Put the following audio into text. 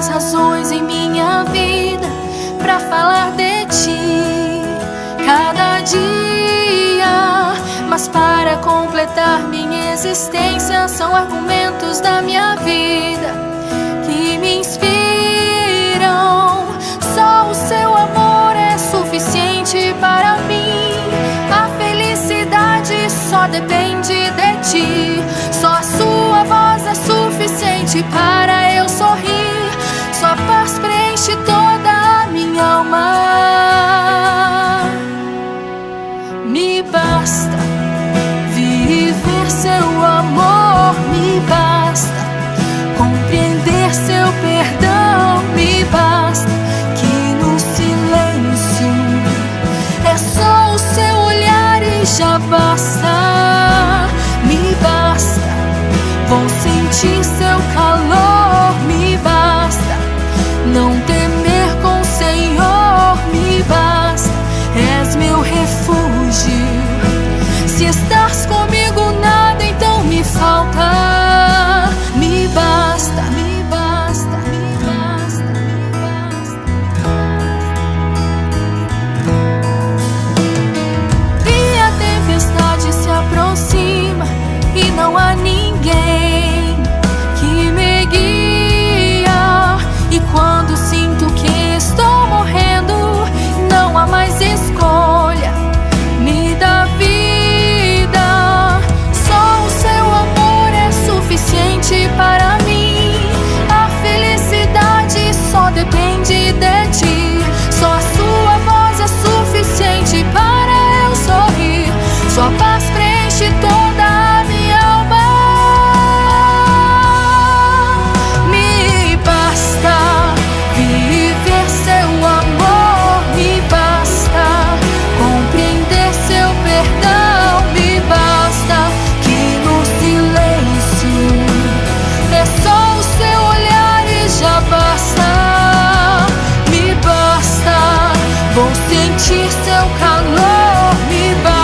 mais razões em minha vida pra falar de ti cada dia, mas para completar minha existência são argumentos da minha vida que me inspiram. Só o seu amor é suficiente para mim. A felicidade só depende de ti. Só a sua voz é suficiente para eu sorrir. Sua paz preenche toda a minha alma. Me basta viver seu amor, me basta compreender seu perdão, me basta que no silêncio é só o seu olhar e já basta. Me basta, vou sentir seu calor, me basta não temer com o Senhor, me basta, és meu refúgio. Se estás comigo nada então me falta. Me basta, me basta, me basta, me basta. E a tempestade se aproxima e não há ninguém que me guia. E quando sinto que estou morrendo, não há mais escolha, me dá vida. Só o seu amor é suficiente para mim. A felicidade só depende de ti. Só a sua voz é suficiente para eu sorrir. Sua paz preenche toda a minha alma. Me basta viver seu amor, me basta compreender seu perdão, me basta que no silêncio é só o seu olhar e já basta. Me basta, vou sentir seu calor, me basta